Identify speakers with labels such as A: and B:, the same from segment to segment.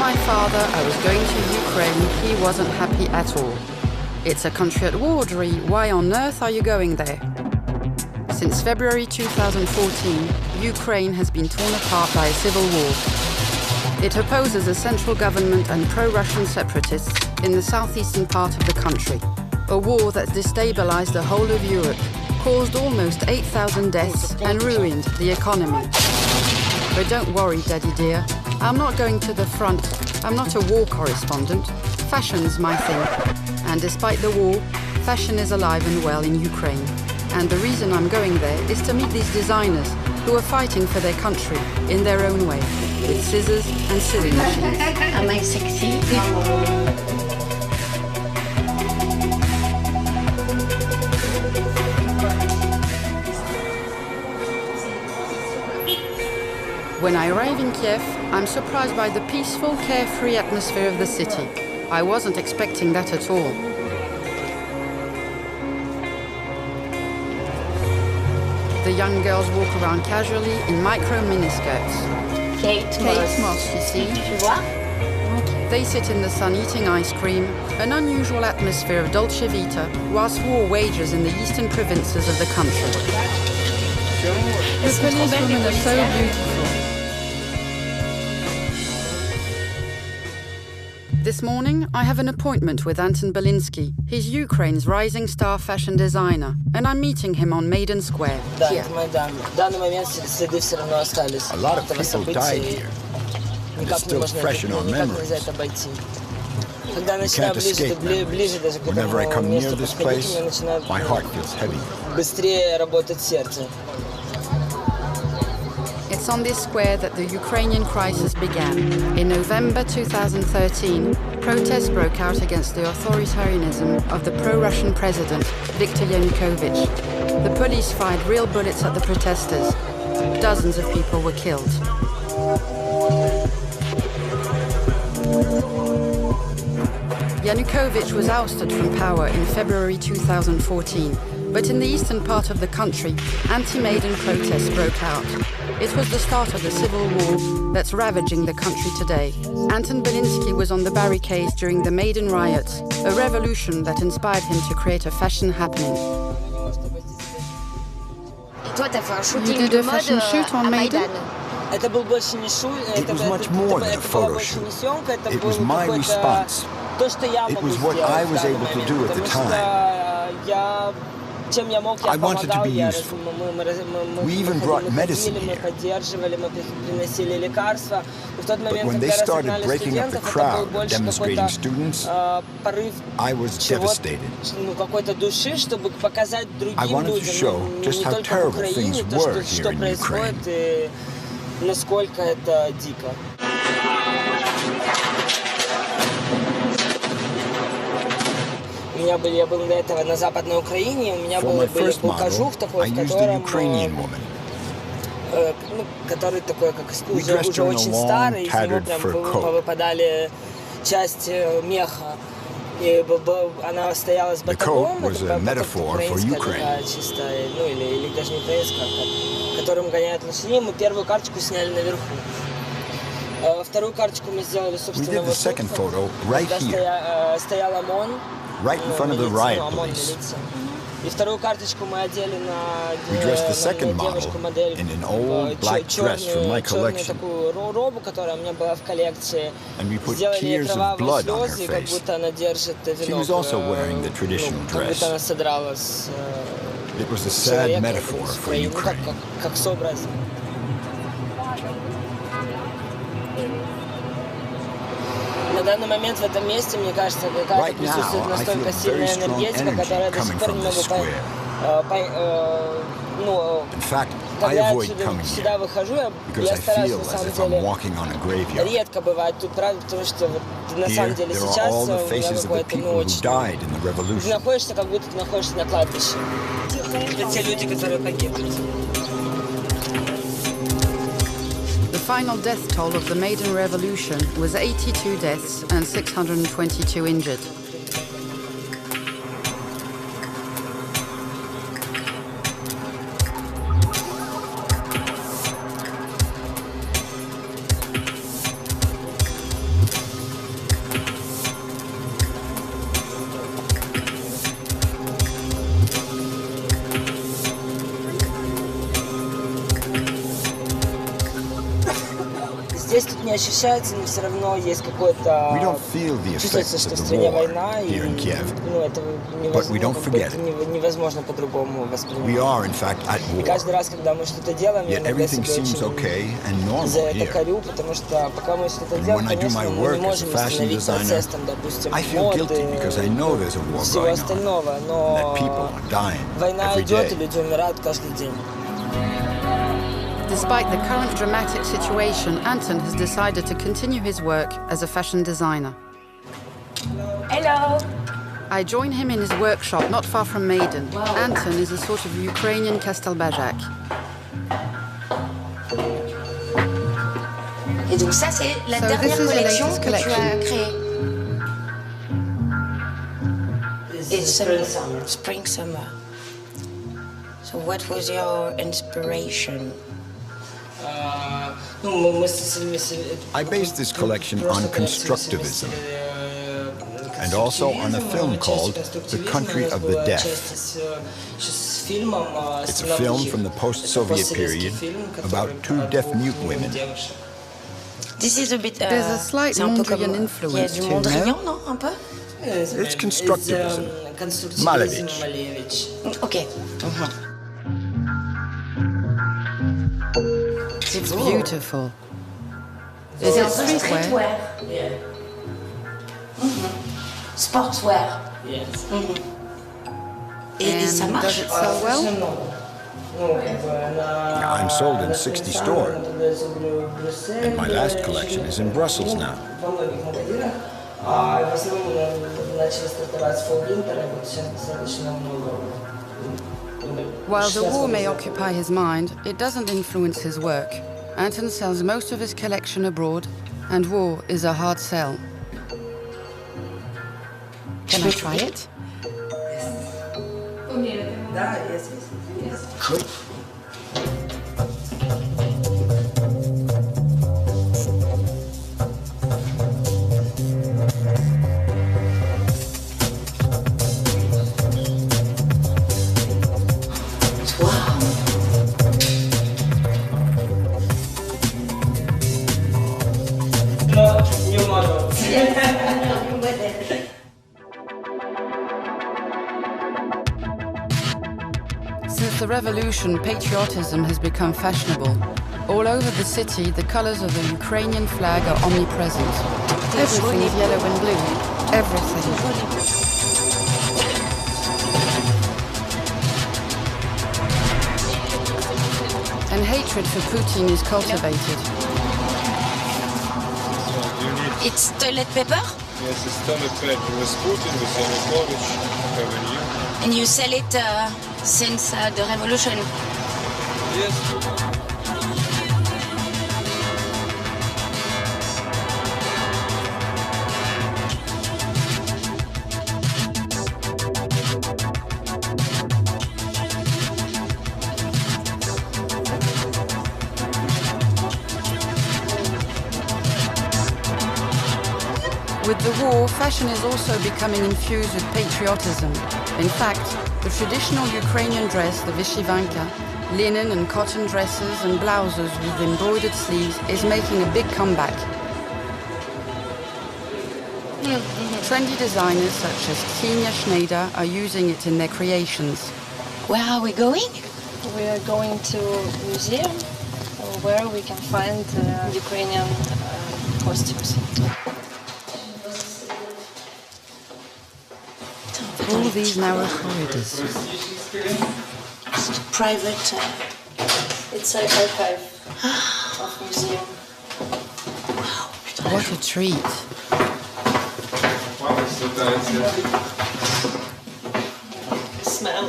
A: my father I was going to Ukraine, he wasn't happy at all. It's a country at war, Dri. Why on earth are you going there? Since February 2014, Ukraine has been torn apart by a civil war. It opposes a central government and pro-Russian separatists in the southeastern part of the country. A war that destabilized the whole of Europe, caused almost 8,000 deaths and ruined the economy. But don't worry, Daddy dear. I'm not going to the front. I'm not a war correspondent. Fashion's my thing. And despite the war, fashion is alive and well in Ukraine. And the reason I'm going there is to meet these designers who are fighting for their country in their own way, with scissors and sewing machines.
B: Am I sexy?
A: When I arrive in Kiev, I'm surprised by the peaceful, carefree atmosphere of the city. I wasn't expecting that at all. The young girls walk around casually in micro miniskirts.
B: Kate
A: Moss, you see. They sit in the sun eating ice cream, an unusual atmosphere of dolce vita, whilst war wages in the eastern provinces of the country. The policewomen are so beautiful. This morning, I have an appointment with Anton Belinsky. He's Ukraine's rising star fashion designer, and I'm meeting him on Maiden Square. Here.
C: A
D: lot of people died here. It's still fresh in our memories. We can't escape memories. Whenever I come near this place, my heart feels heavy.
A: It's on this square that the Ukrainian crisis began. In November 2013, protests broke out against the authoritarianism of the pro-Russian president, Viktor Yanukovych. The police fired real bullets at the protesters. Dozens of people were killed. Yanukovych was ousted from power in February 2014, but in the eastern part of the country, anti-Maidan protests broke out. It was the start of the civil war that's ravaging the country today. Anton Belinsky was on the barricades during the Maidan riots, a revolution that inspired him to create a fashion happening.
B: You did a fashion shoot on Maidan?
D: It was much more than a photo shoot. It was my response. It was what I was able to do at the time. I wanted to be useful. We even brought medicine here. But when they started breaking up the crowd of demonstrating students, I was devastated. I wanted to show just how terrible things were here in Ukraine.
C: Я был до этого на Западной Украине, у меня был кожух такой, в котором, который такой, как уже очень старый, из него прям повыпадали части меха. И она стояла с батагом, это украинская такая чистая, ну или даже не украинская, которым гоняют лошадей. Мы первую карточку сняли наверху. Вторую карточку мы сделали, собственно, вот тут, когда стоял ОМОН.
D: Right in front of the riot police.
C: И вторую карточку мы одели на
D: model in an old black dress from my collection.
C: Такую робу, которая у меня была в коллекции.
D: And we put tears of blood on her face. She was also wearing the traditional dress. It was a sad metaphor for Ukraine.
C: Как сообраз. На данный момент в этом месте, мне кажется, какая-то присутствует настолько сильная энергетика, которая до сих пор не могу когда я сюда выхожу, я стараюсь, на самом деле, редко бывает тут, правда, потому что вот, на самом деле сейчас у меня какой-то, очень... Ты находишься, как будто ты находишься на кладбище. Это те люди, которые погибли.
A: The final death toll of the Maidan Revolution was 82 deaths and 622 injured.
C: здесь тут не ощущается, но все равно есть какое-то... Чувствуется, что в стране война, и это невозможно по-другому воспринимать. И каждый раз, когда мы что-то делаем, я иногда себя очень за это корю, потому что пока мы что-то делаем, конечно, мы не можем остановить процесс, там, допустим, моды, всего остального, но война идет, и люди умирают каждый день.
A: Despite the current dramatic situation, Anton has decided to continue his work as a fashion designer.
B: Hello.
A: I join him in his workshop not far from Maiden. Anton is a sort of Ukrainian Castelbajac.
B: Et donc ça, c'est la dernière collection que tu as créée. It's spring, summer. So what was your inspiration?
D: I based this collection on constructivism and also on a film called The Country of the Deaf. It's a film from the post-Soviet period about two deaf-mute women.
B: This is a bit,
A: There's a slight Mondrian influence
B: too,
A: no?
B: Un peu?
D: It's constructivism. Malevich.
B: Okay.
A: It's beautiful. Is it streetwear?
C: Yeah.
B: Sportswear.
C: Yes.
B: Et ça marche?
A: Does it sell well?
D: I'm sold in 60 stores, and my last collection is in Brussels now.
A: While the war may occupy his mind, it doesn't influence his work. Anton sells most of his collection abroad, and war is a hard sell. Can I try it?
D: Good.
A: Since the revolution, patriotism has become fashionable. All over the city, the colors of the Ukrainian flag are omnipresent. Everything is yellow and blue. Everything. And hatred for Putin is cultivated.
B: It's toilet paper?
E: Yes, it's toilet paper with Putin, with Yanukovych, Kavalier.
B: And you sell it since the revolution?
E: Yes.
A: With the war, fashion is also becoming infused with patriotism. In fact, the traditional Ukrainian dress, the vyshyvanka, linen and cotton dresses and blouses with embroidered sleeves is making a big comeback. Trendy designers such as Ksenia Schneider are using it in their creations.
B: Where are we going?
F: We are going to a museum where we can find Ukrainian costumes.
A: All these narrow corridors.
B: It's a private...
F: It's an archive of museum.
A: What a treat.
F: Smell.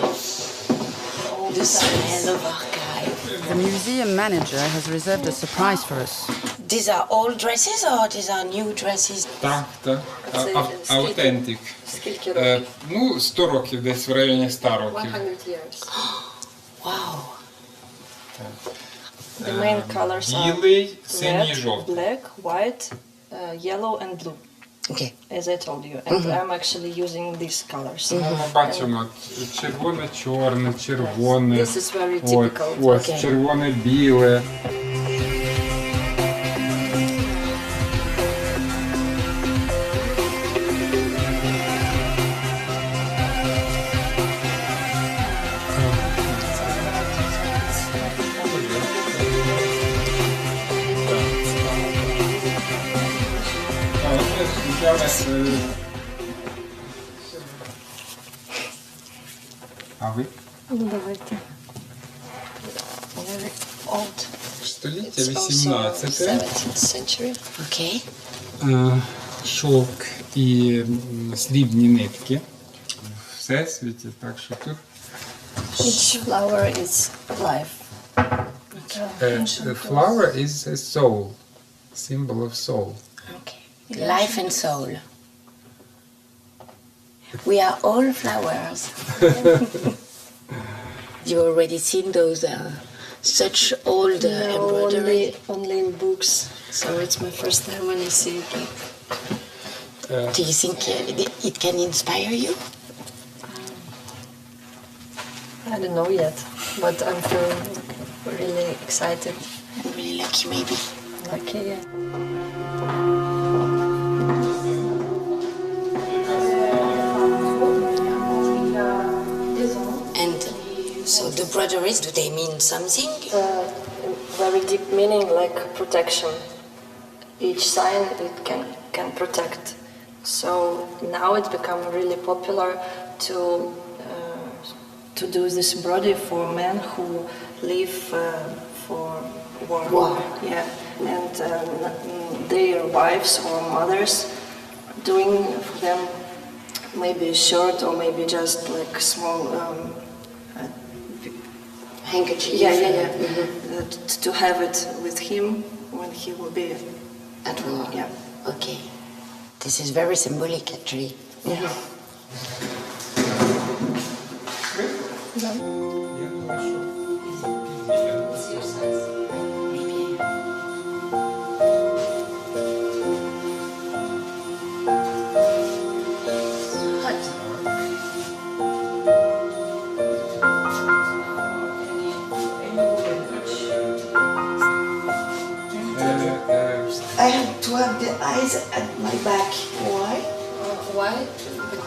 B: The smell of archive.
A: The museum manager has reserved a surprise for us.
B: These are old dresses or these are new dresses?
E: Так. Аутентик.
F: Скільки років?
E: 100 років, десь в районі 100 років.
F: 100 years.
B: Wow.
F: The main colors are
E: Білий, синій,
F: red,
E: жовтий.
F: black, white, yellow and blue,
B: Okay.
F: as I told you. And I'm actually using these colors.
E: Ми бачимо червоне, чорне, червоне.
F: This is very typical.
E: Ось, червоне, біле. А ви?
F: Ну, давайте. Very old.
E: Століття
F: It's also
E: 18.
F: 17th century.
B: Okay.
E: Шовк і срібні нитки в всесвіті, так що тут
F: Each flower is life.
E: flower is a soul, symbol of soul.
B: Okay. Life and soul. We are all flowers. You already seen those such old embroidery?
F: Only in books. So it's my first time when I see it.
B: Do you think it can inspire you?
F: I don't know yet, but I'm feeling really excited.
B: And really lucky, maybe.
F: Lucky, yeah.
B: And so the broderies, do they mean something?
F: Very deep meaning, like protection. Each sign it can protect. So now it's become really popular to do this embroidery for men who live for war. Yeah, and their wives or mothers doing for them maybe a shirt or maybe just like small
B: Handkerchief?
F: yeah. To have it with him when he will be
B: At war?
F: Yeah.
B: Okay. This is very symbolic, actually.
F: Yeah.
B: I have to have the eyes at my back. Why?
F: Why?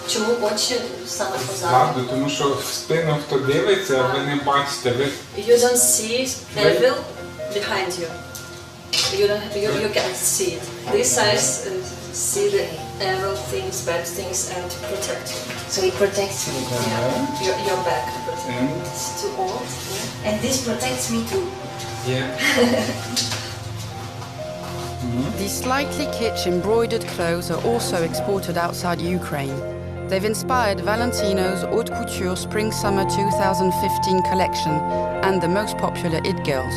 F: Чому очі саме позаду?
E: Правда, тому що в спину хто дивиться, ви не бачите, ви
F: You don't see evil behind you. You can't see it. This eyes see the evil things, bad things, and protect you.
B: So it protects me.
F: Yeah. Your back.
E: And?
F: It's too old.
B: And this protects me too.
A: These slightly kitsch embroidered clothes are also exported outside Ukraine. They've inspired Valentino's haute couture spring-summer 2015 collection and the most popular It Girls.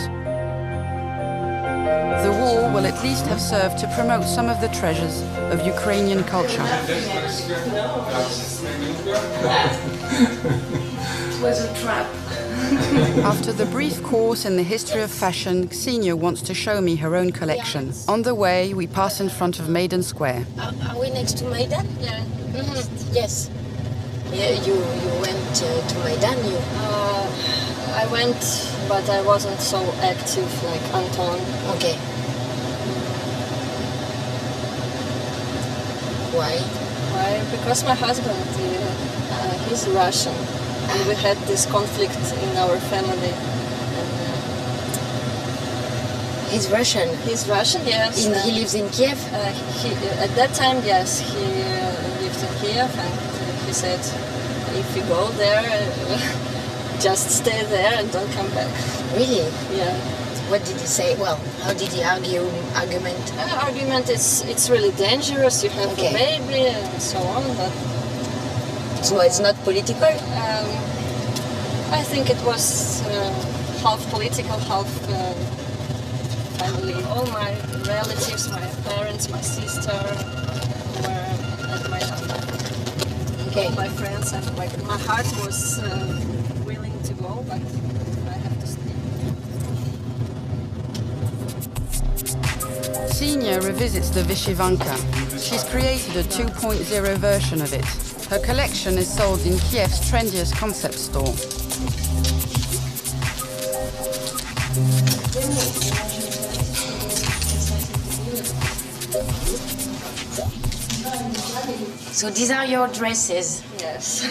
A: The war will at least have served to promote some of the treasures of Ukrainian culture.
B: It was a trap.
A: After the brief course in the history of fashion, Ksenia wants to show me her own collection. On the way, we pass in front of Maidan Square.
B: Are we next to Maidan?
F: Yeah.
B: Yes. Yeah, you went to Maidan, you?
F: I went, but I wasn't so active like Anton.
B: Okay. Why?
F: Why? Because my husband, he's Russian. And we had this conflict in our family.
B: He's Russian?
F: He's Russian, yes.
B: He lives in Kiev?
F: At that time, yes, he lived in Kiev, and he said, if you go there, just stay there and don't come back.
B: Really?
F: Yeah.
B: What did he say? Well, how did he argument?
F: Argument is it's really dangerous, you have a baby and so on, but...
B: So it's not political?
F: I think it was half political, half family. All my relatives, my parents, my sister were at my home.
B: Okay.
F: All my friends and my heart was willing to go, but I have to stay.
A: Ksenia revisits the Vyshyvanka. She's created a 2.0 version of it. Her collection is sold in Kiev's trendiest concept store.
B: So these are your dresses?
F: Yes.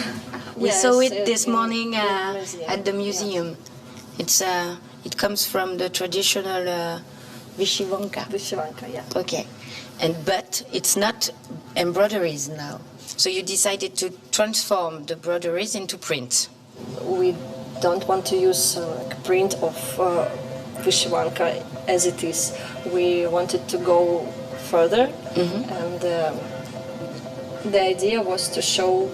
B: We saw it this morning at the museum. It comes from the traditional Vyshyvanka.
F: Vyshyvanka, yeah.
B: Okay.
G: But it's not embroideries now. So you decided to transform the broderies into print.
F: We don't want to use print of Vyshyvanka as it is. We wanted to go further, and the idea was to show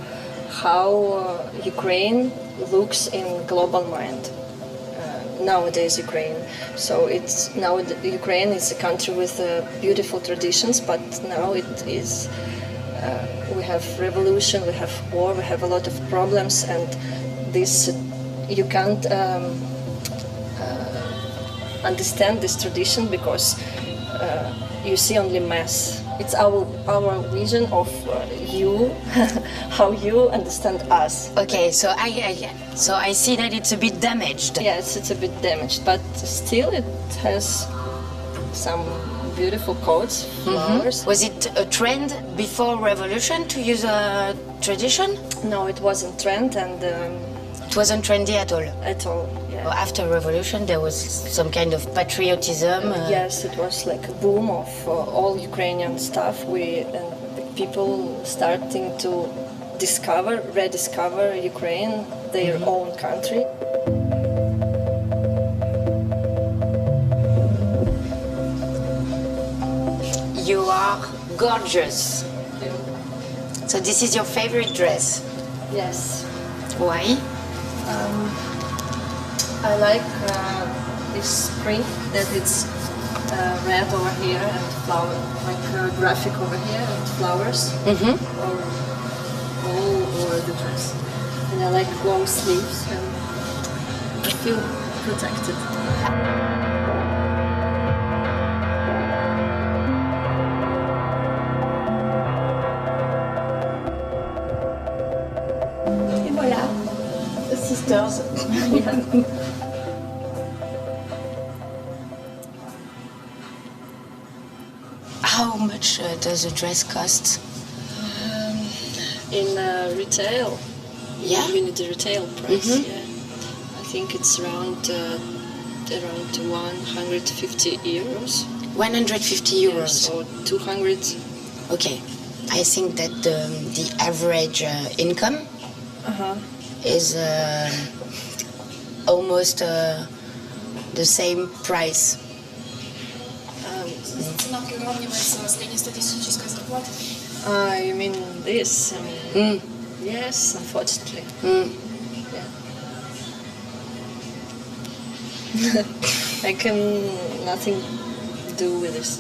F: how Ukraine looks in global mind. Nowadays Ukraine. So Ukraine is a country with beautiful traditions, but now it is we have revolution, we have war, we have a lot of problems, and this you can't understand this tradition because you see only mess. It's our vision of you, how you understand us.
G: Okay, so I see that it's a bit damaged.
F: Yes, it's a bit damaged, but still it has some beautiful coats, flowers.
G: Was it a trend before revolution to use a tradition?
F: No, it wasn't trend, and
G: it wasn't trendy at all.
F: At all. Yeah.
G: Well, after revolution, there was some kind of patriotism.
F: Yes, it was like a boom of all Ukrainian stuff. And people starting to rediscover Ukraine, their own country.
G: You are gorgeous. So this is your favorite dress?
F: Yes.
G: Why?
F: I like this print that it's red over here and flower, like graphic over here and flowers all over the dress. And I like long sleeves and I feel protected.
G: Et voilà, sisters. How much does a dress cost?
F: In retail?
G: Yeah.
F: You need the retail price, yeah. I think it's around 150 euros.
G: 150 euros?
F: Yes, or 200.
G: Okay. I think that the average income is almost the same price.
F: You mean this? Yes, unfortunately. Yeah. I can nothing do with this.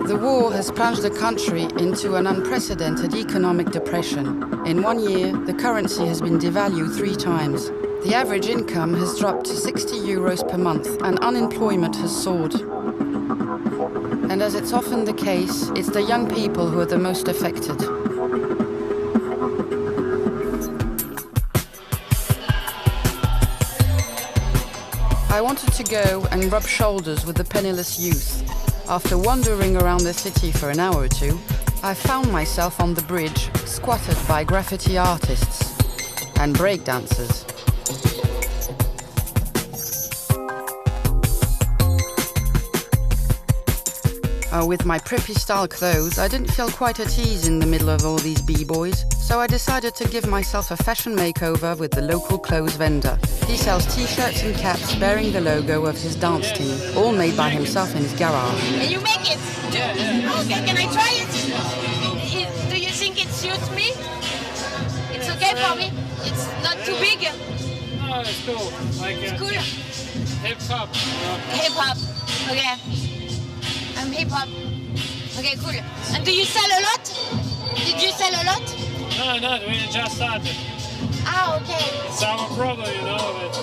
A: The war has plunged the country into an unprecedented economic depression. In 1 year, the currency has been devalued 3 times. The average income has dropped to 60 euros per month and unemployment has soared. And as it's often the case, it's the young people who are the most affected. I wanted to go and rub shoulders with the penniless youth. After wandering around the city for an hour or two, I found myself on the bridge, squatted by graffiti artists and breakdancers. With my preppy style clothes, I didn't feel quite at ease in the middle of all these b-boys, so I decided to give myself a fashion makeover with the local clothes vendor. He sells t-shirts and caps bearing the logo of his dance team, all made by himself in his garage.
H: Can you make it? Yeah. Okay, can I try it? Do you think it suits me? It's okay for me? It's not too big?
E: No, it's cool. Like
H: it's cool.
E: Hip-hop.
H: Hip-hop, okay. I'm hip-hop. Okay, cool. And do you sell a lot? Did you sell a lot?
E: No, we just started.
H: Ah, okay.
E: It's our problem, you know, but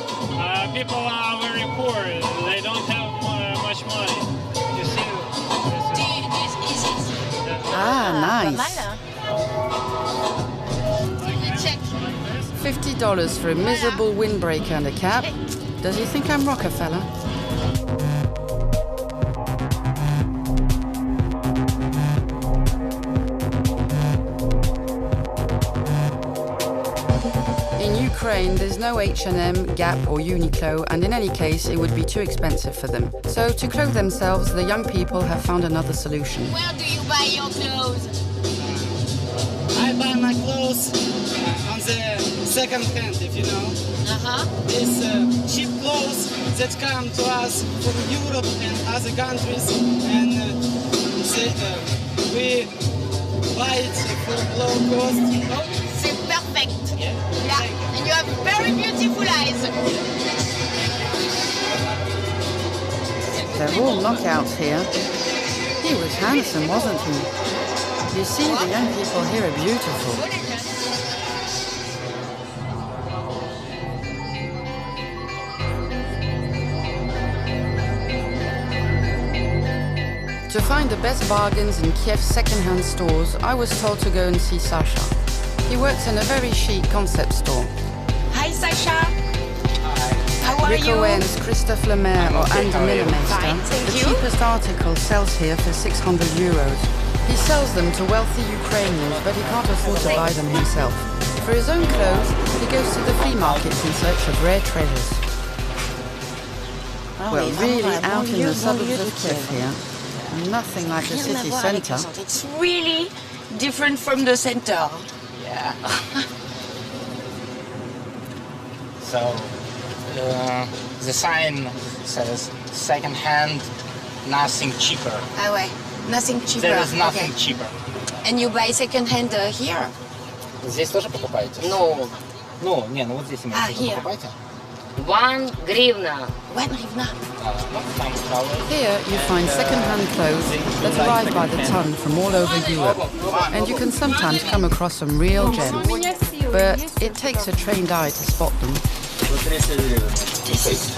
E: people are very poor. They don't have much money. You see?
A: Nice.
H: Check.
A: $50 for a miserable windbreaker and a cap. Does he think I'm Rockefeller? In Ukraine, there's no H&M, Gap or Uniqlo, and in any case, it would be too expensive for them. So to clothe themselves, the young people have found another solution.
H: Where do you buy your clothes?
I: I buy my clothes on the second hand, if you know. These cheap clothes that come to us from Europe and other countries, and we buy it for low cost. Oh.
H: C'est perfect.
I: Yeah.
H: And you have very beautiful eyes.
A: They're all knockouts here. He was handsome, wasn't he? You see, the young people here are beautiful. To find the best bargains in Kiev's second-hand stores, I was told to go and see Sasha. He works in a very chic concept store.
G: Hi, Sasha. How are
A: Rico
G: you?
A: Owens, Christophe Lemaire or Andy Millermeister, the cheapest article sells here for €600. He sells them to wealthy Ukrainians, but he can't afford to buy them himself. For his own clothes, he goes to the flea markets in search of rare treasures. Well, really out in the suburbs of Kiev here. Nothing like the city centre.
G: It's really different from the center.
I: Yeah. So, the sign says second hand, nothing cheaper.
G: Ah ouais, nothing cheaper.
I: There is nothing cheaper.
G: And you buy second hand here?
I: Здесь тоже покупаете?
D: No.
I: Ну, не, ну вот здесь именно покупаете.
D: 1 гривна.
G: 1 hryvnia.
A: Here you find second-hand clothes that arrive by the ton from all over Europe, and you can sometimes come across some real gems, but it takes a trained eye to spot them.
G: This is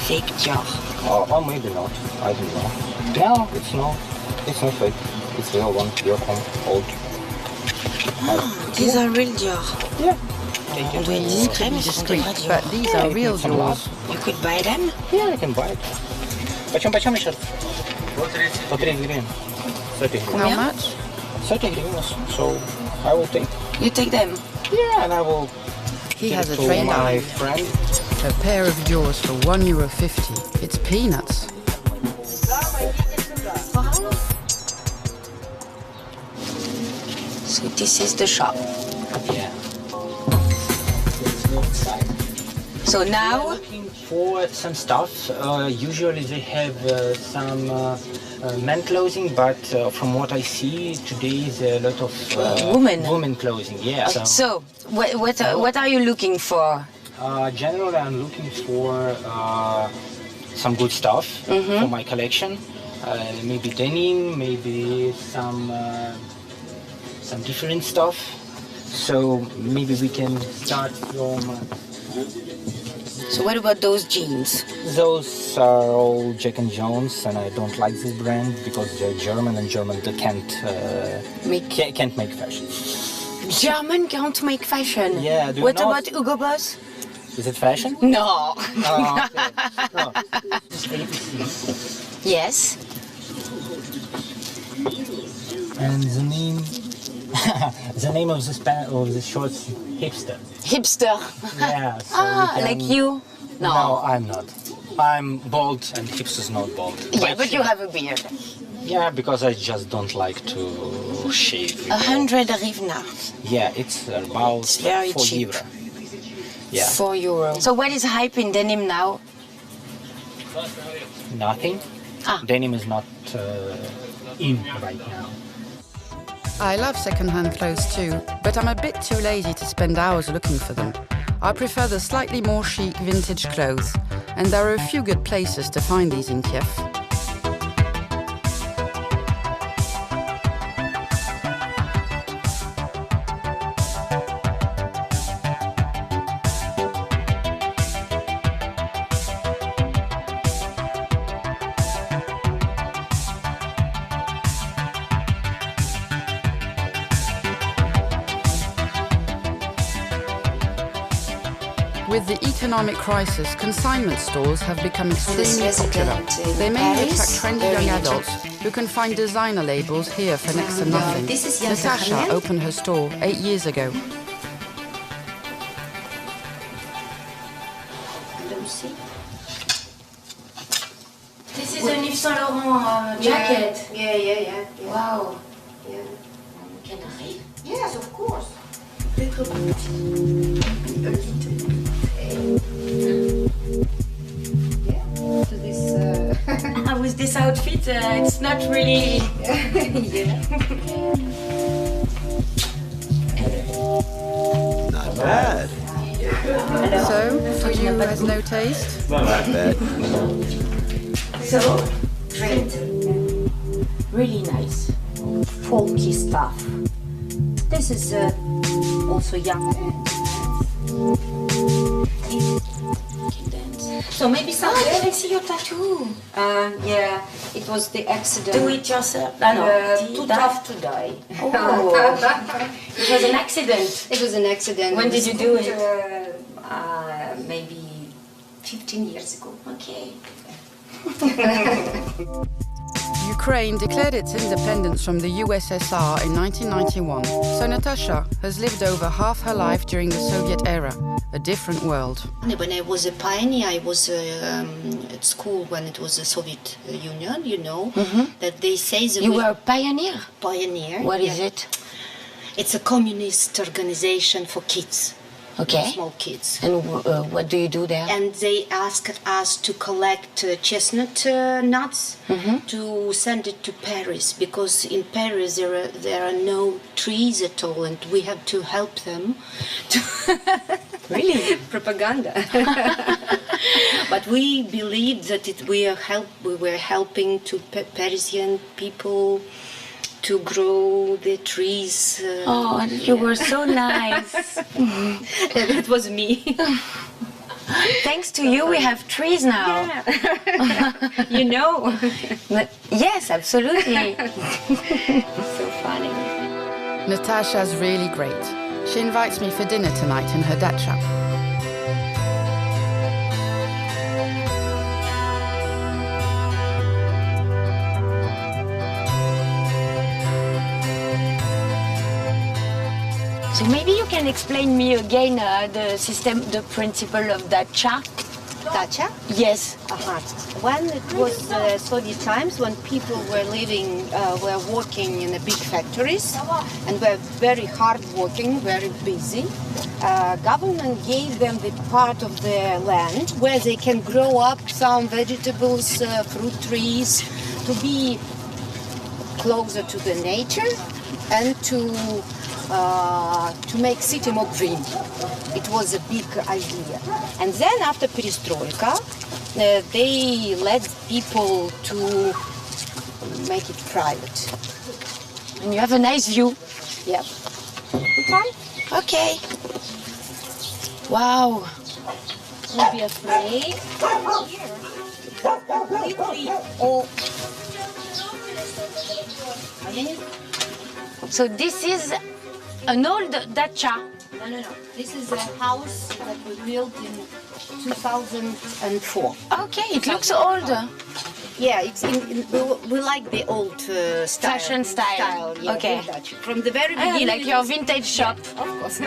G: fake jar.
I: Oh, maybe not. I don't know. No, it's not fake. It's real one. Your home, old.
G: These are real jar.
I: Yeah.
A: Discreet, but these are real jewels.
G: You could buy them?
I: Yeah, I can buy it. Почем еще? По 30 гривен. 30 гривен.
A: How much?
I: 30 гривен. So I will take.
G: You take them?
I: Yeah, and I will.
A: He has a
I: to
A: trained
I: my
A: eye.
I: friend.
A: A pair of jaws for €1.50. It's peanuts.
G: So this is the shop.
I: Yeah.
G: So now
I: Looking for some stuff. Usually they have some men clothing, but from what I see today, there are a lot of women clothing. Yeah.
G: So what are you looking for?
I: Generally, I'm looking for some good stuff for my collection. Maybe denim, maybe some different stuff. So maybe we can start from.
G: So what about those jeans?
I: Those are all Jack and Jones, and I don't like this brand because they're German, and German they can't make fashion.
G: German can't make fashion.
I: Yeah.
G: What about Hugo Boss?
I: Is it fashion?
G: No.
I: Oh, okay. No. It's ABC.
G: Yes.
I: And the name, the name of this shorts, hipster.
G: Hipster.
I: Yeah. So
G: like you?
I: No, I'm not. I'm bald, and hipster's not bald.
G: Yeah, but you have a beard.
I: Yeah, because I just don't like to shave.
G: 100 hryvnia.
I: Yeah, it's about
G: It's very
I: 4
G: cheap.
I: €4. Yeah.
G: €4. So what is hype in denim now?
I: Nothing. Denim is not in right now.
A: I love second-hand clothes too, but I'm a bit too lazy to spend hours looking for them. I prefer the slightly more chic vintage clothes, and there are a few good places to find these in Kiev. With the economic crisis, consignment stores have become extremely popular. They mainly attract trendy young adults who can find designer labels here for next to nothing. Natasha opened her store 8 years ago.
G: This is an Yves Saint Laurent jacket.
B: Yeah.
G: Wow.
B: Yeah.
G: Can I?
B: Yes, of course. To this,
G: With this outfit, it's not really...
D: Not bad.
A: So, for you who has no taste?
D: Not bad.
B: So,
G: Great. Really nice. Folky stuff. This is also young. So maybe some.
B: I see your tattoo.
G: Yeah, it was the accident.
B: Do it yourself.
G: Too tough to die.
B: Oh.
G: It was an accident.
B: It was an accident.
G: When did you do it?
B: Maybe 15 years ago.
G: Okay.
A: Ukraine declared its independence from the USSR in 1991, so Natasha has lived over half her life during the Soviet era, a different world.
G: When I was a pioneer, I was at school when it was the Soviet Union, you know, that they say...
B: You were a pioneer?
G: Pioneer.
B: What is it?
G: It's a communist organization for kids.
B: Okay.
G: Small kids.
B: And what do you do there?
G: And they asked us to collect chestnut nuts to send it to Paris, because in Paris there are no trees at all, and we have to help them.
B: Really?
G: Propaganda. But we believed that we were helping to Parisian people to grow the trees.
B: Oh, you were so nice.
G: That was me.
B: Thanks to you, we have trees now.
G: Yeah. You know.
B: Yes, absolutely.
G: So funny.
A: Natasha's really great. She invites me for dinner tonight in her dacha.
B: So maybe you can explain me again the system, the principle of dacha.
G: Dacha?
B: Yes.
G: When it was Soviet times, when people were were working in the big factories and were very hard working, very busy, government gave them the part of their land where they can grow up some vegetables, fruit trees, to be closer to the nature and to make city more green. It was a big idea. And then after perestroika, they led people to make it private.
B: And you have a nice view.
G: Yeah.
B: Okay. Wow.
G: Don't be afraid. Completely all.
B: So this is an old dacha.
G: No. This is a house that we built in 2004.
B: Okay, it looks old.
G: Yeah, we like the old style.
B: Fashion style.
G: Yeah,
B: okay.
G: From the very beginning.
B: Like your vintage shop.
G: Yeah, of course.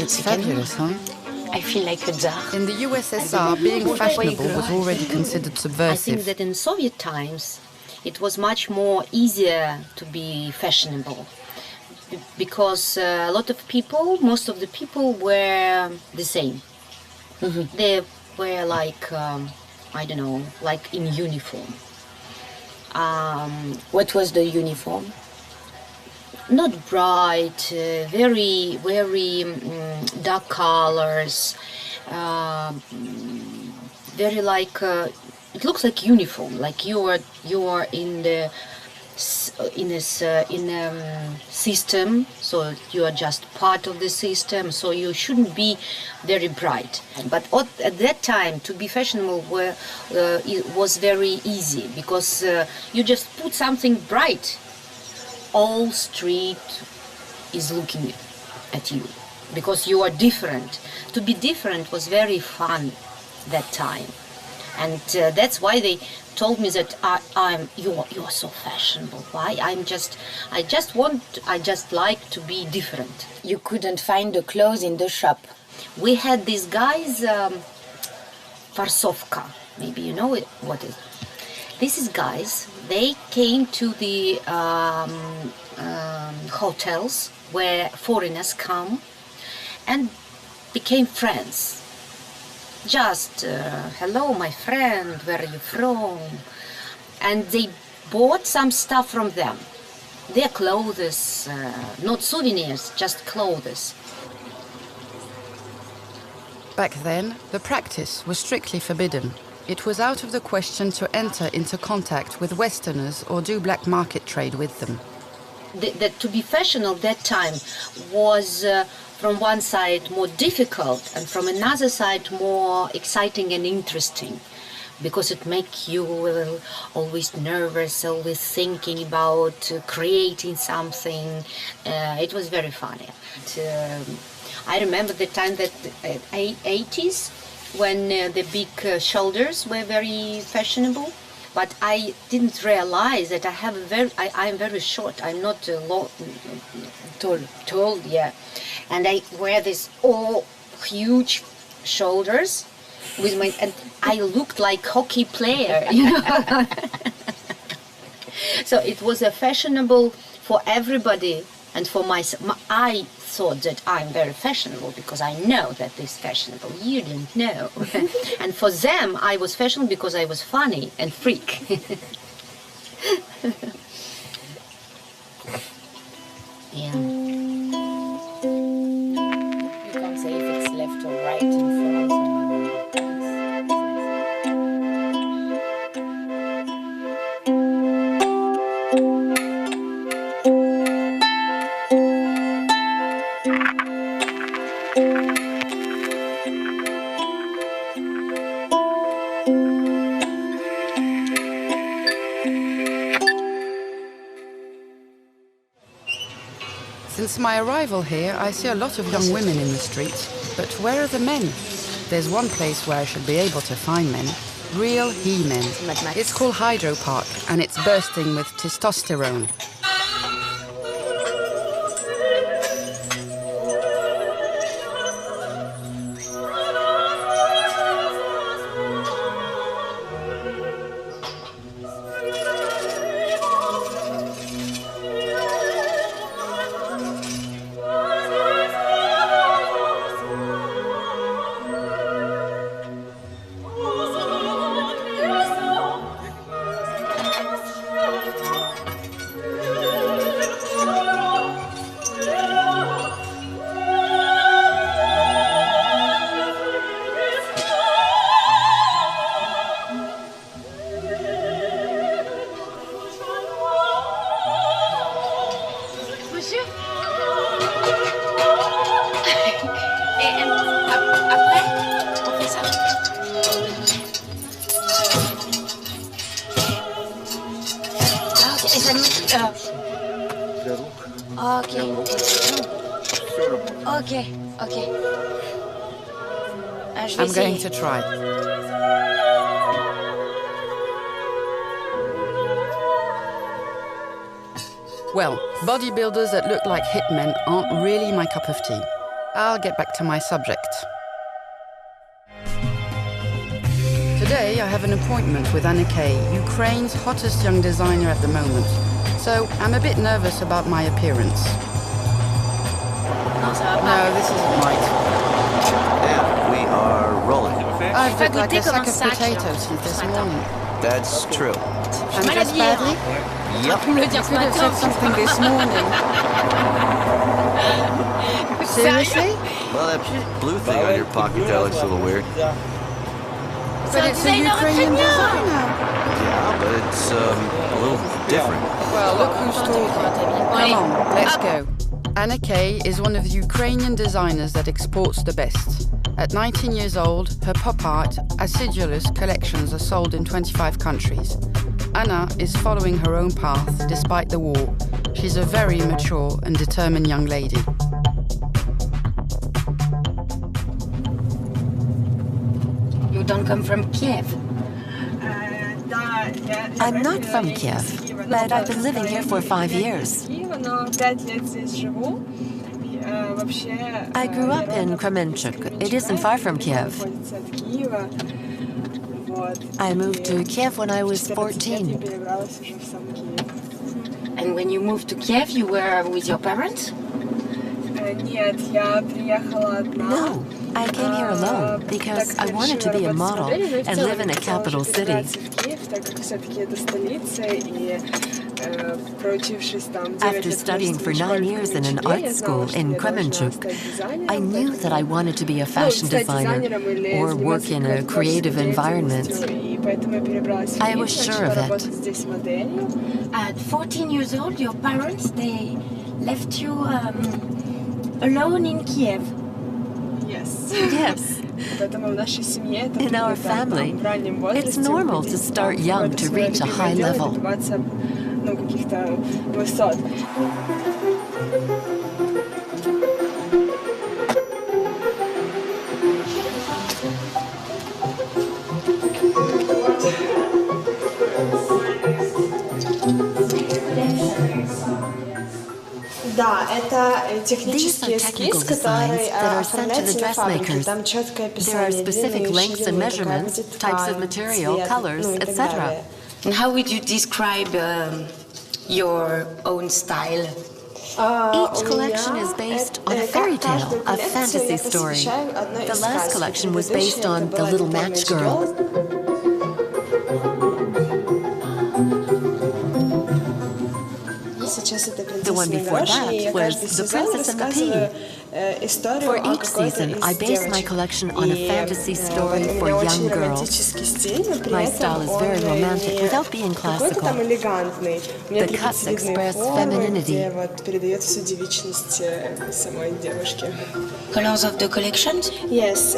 A: It's fabulous, huh?
B: I feel like a czar.
A: In the USSR, being fashionable was already considered
G: I
A: subversive.
G: think that in Soviet times, it was much more easier to be fashionable, because a lot of people, most of the people were the same. They were like, I don't know, like in uniform.
B: What was the uniform?
G: Not bright, very dark colors, very like it looks like uniform, like you are in a system, so you are just part of the system, so you shouldn't be very bright. But at that time, to be fashionable it was very easy, because you just put something bright. All street is looking at you because you are different. To be different was very fun that time. And that's why they told me that you are so fashionable. Why? I just like to be different.
B: You couldn't find the clothes in the shop.
G: We had these guys, farsovka, maybe you know what is. This is guys, they came to the hotels where foreigners come and became friends. Just, hello my friend, where are you from? And they bought some stuff from them. Their clothes, not souvenirs, just clothes.
A: Back then, the practice was strictly forbidden. It was out of the question to enter into contact with Westerners or do black market trade with them.
G: To be fashionable at that time was from one side more difficult and from another side more exciting and interesting, because it makes you always nervous, always thinking about creating something. It was very funny. I remember the time that 80s when the big shoulders were very fashionable. But I didn't realize that I'm very short. I'm not tall, yeah. And I wear these huge shoulders and I looked like hockey player, you know. So it was fashionable for everybody, and for myself. I thought that I'm very fashionable because I know that this fashionable. You didn't know. And for them, I was fashionable because I was funny and freak. Yeah.
B: You can't say if it's left or right in France.
A: Since my arrival here, I see a lot of young women in the streets. But where are the men? There's one place where I should be able to find men. Real he-men. It's called Hydro Park, and it's bursting with testosterone. I'm going to try. Well, bodybuilders that look like hitmen aren't really my cup of tea. I'll get back to my subject. Today I have an appointment with Anna Kay, Ukraine's hottest young designer at the moment. So I'm a bit nervous about my appearance. No, this isn't right.
J: Yeah, we are rolling.
A: I've looked like a sack of potatoes since this morning.
J: That's true.
A: I'm dressed badly?
J: Yep.
A: You could have said something this morning. Seriously?
J: Well, that blue thing on your pocket there looks a little weird.
A: But it's a Ukrainian designer.
J: Yeah, but it's a little different.
A: Well, look who's talking. Come on, let's go. Anna Kay is one of the Ukrainian designers that exports the best. At 19 years old, her pop art, acidulous collections are sold in 25 countries. Anna is following her own path despite the war. She's a very mature and determined young lady.
B: You You don't come from Kiev?
K: I'm not from Kiev, but I've been living here for 5 years. I grew up in Kremenchuk. It isn't far from Kiev. I moved to Kiev when I was 14.
B: And when you moved to Kiev, you were with your parents?
K: No, I came here alone because I wanted to be a model and live in a capital city. After studying for 9 years in an art school in Kremenchuk, I knew that I wanted to be a fashion designer or work in a creative environment. I was sure of it.
B: At 14 years old, your parents, they left you alone in Kiev?
K: Yes. Yes. In our family, it's normal to start young to reach a high level. These are technical designs that are sent to the dressmakers. There are specific lengths and measurements, types of material, colors, etc.
B: And how would you describe your own style?
K: Each collection is based on a fairy tale, a fantasy story. The last collection was based on The Little Match Girl. The one before that was The Princess and the Pea. For each season, I base my collection on a fantasy story for young girls. My style is very romantic without being classical. The cuts express femininity.
B: Colors of the collections?
K: Yes.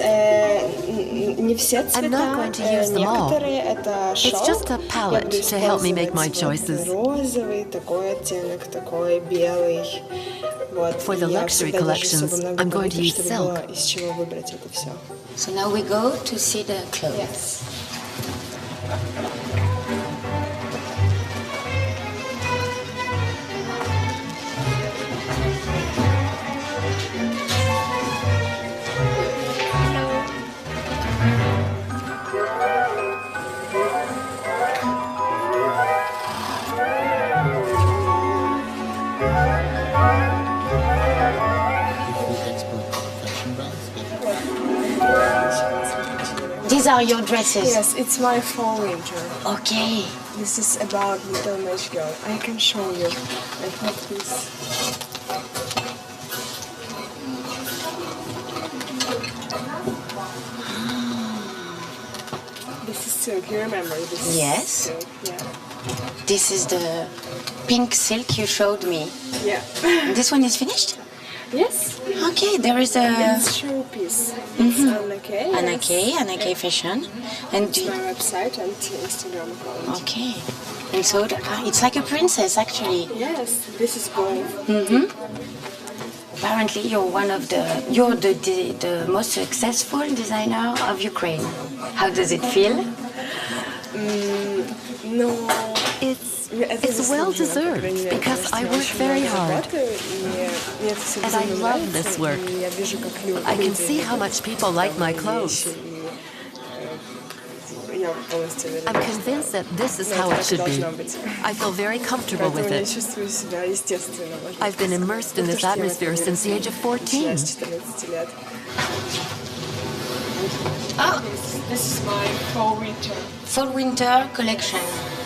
K: I'm not going to use them all. It's just a palette to help me make my choices. For the luxury collections, I'm going to use silk.
B: So now we go to see the clothes.
K: Yes.
B: These are your dresses?
L: Yes, it's my fall winter.
B: Okay.
L: This is about Little Match Girl. I can show you. I have this. This is silk. You remember this?
B: Yes.
L: Silk. Yeah.
B: This is the pink silk you showed me.
L: Yeah.
B: This one is finished?
L: Yes.
B: Okay, there is a...
L: It's showpiece. It's
B: Anake Fashion. And
L: it's my website and Instagram account.
B: Okay. And so it's like a princess, actually.
L: Yes, this is both.
B: Apparently, you're the most successful designer of Ukraine. How does it feel?
L: No.
K: It's well deserved because I work very hard. And I love this work. I can see how much people like my clothes. I'm convinced that this is how it should be. I feel very comfortable with it. I've been immersed in this atmosphere since the age of 14.
B: Oh,
L: this is my fall-winter.
B: Fall-winter collection.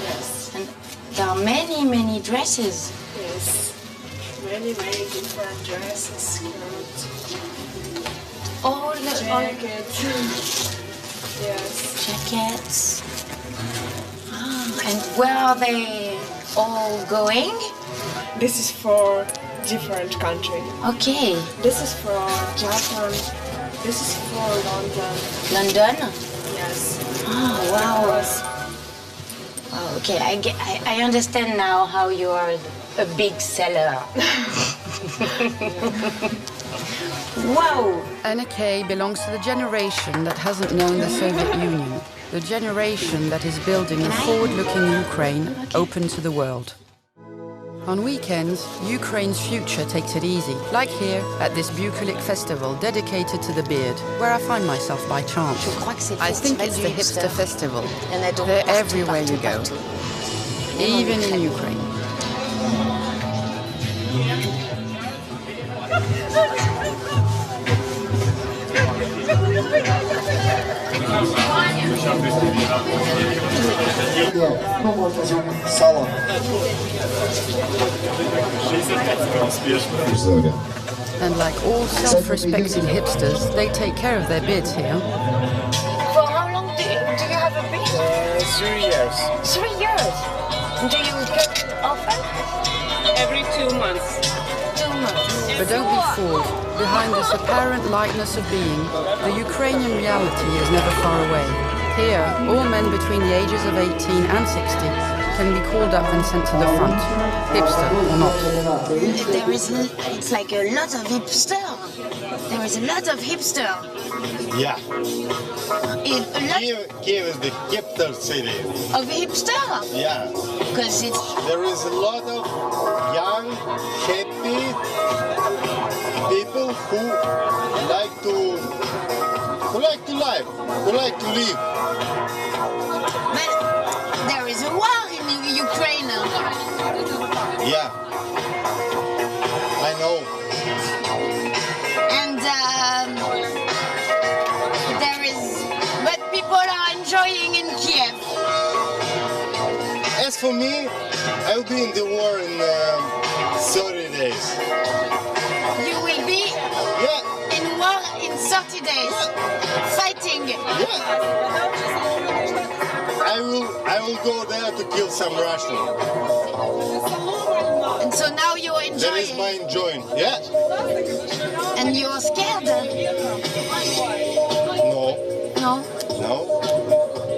L: Yes.
B: And there are many, many dresses.
L: Yes. Many different dresses, skirts.
B: All the
L: jackets. Yes.
B: Jackets. And where are they all going?
L: This is for different country.
B: Okay.
L: This is for Japan. This is for London.
B: London?
L: Yes.
B: Oh, wow. Oh, okay, I understand now how you are a big seller. Wow!
A: NRK belongs to the generation that hasn't known the Soviet Union, the generation that is building a forward-looking Ukraine open to the world. On weekends, Ukraine's future takes it easy, like here at this bucolic festival dedicated to the beard, where I find myself by chance. I think it's the hipster festival. They're everywhere you go, even in Ukraine. And like all self-respecting hipsters, they take care of their beards here.
B: For how long do you have a beard?
M: 3 years.
B: 3 years? Do you get it often?
M: Every 2 months.
B: 2 months.
A: But don't be fooled. Behind this apparent lightness of being, the Ukrainian reality is never far away. Here, all men between the ages of 18 and 60 can be called up and sent to the front, hipster or not.
B: It's like a lot of hipster. There is a lot of hipster.
N: Yeah. Kiev is the hipster city.
B: Of hipster?
N: Yeah.
B: Because
N: there is a lot of young, happy people who like to live.
B: But there is a war in Ukraine.
N: Yeah. I know.
B: And but people are enjoying in Kiev.
N: As for me, I'll be in the war in 30 days.
B: You will be in war in 30 days, fighting.
N: Yeah. I will go there to kill some Russians.
B: And so now you are enjoying.
N: That is my enjoying. Yeah.
B: And you are scared?
N: No.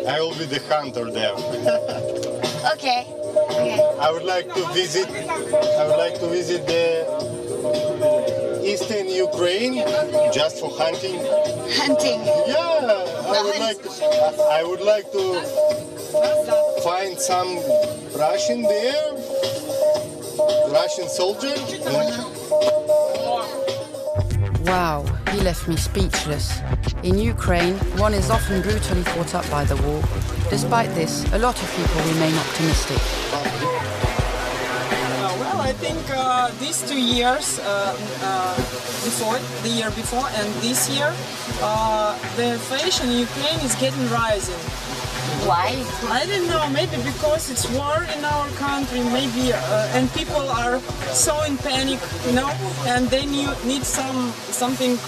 N: I will be the hunter there.
B: Okay.
N: I would like to visit the eastern Ukraine just for hunting.
B: Hunting?
N: Yeah. I would like to find some Russian there, Russian soldier.
A: Wow, he left me speechless. In Ukraine, one is often brutally caught up by the war. Despite this, a lot of people remain optimistic.
O: Well, I think these 2 years the year before and this year, the fashion in Ukraine is getting rising.
B: Why?
O: I don't know, maybe because it's war in our country, maybe, and people are so in panic, and they need something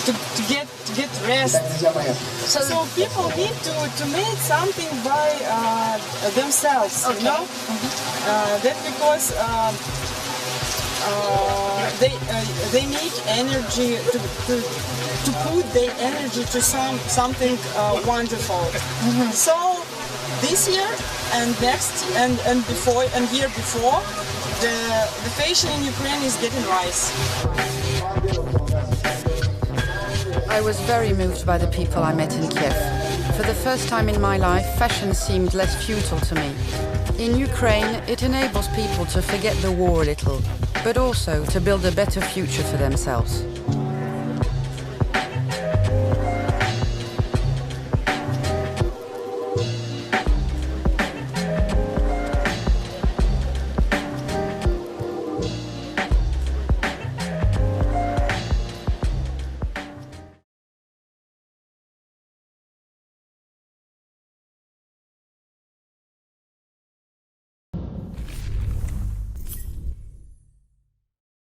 O: to get rest. So people need to make something by themselves, That's because they need energy to put their energy to something wonderful. So this year and next and before and year before, the fashion in Ukraine is getting rise.
A: I was very moved by the people I met in Kiev. For the first time in my life, fashion seemed less futile to me. In Ukraine, it enables people to forget the war a little, but also to build a better future for themselves.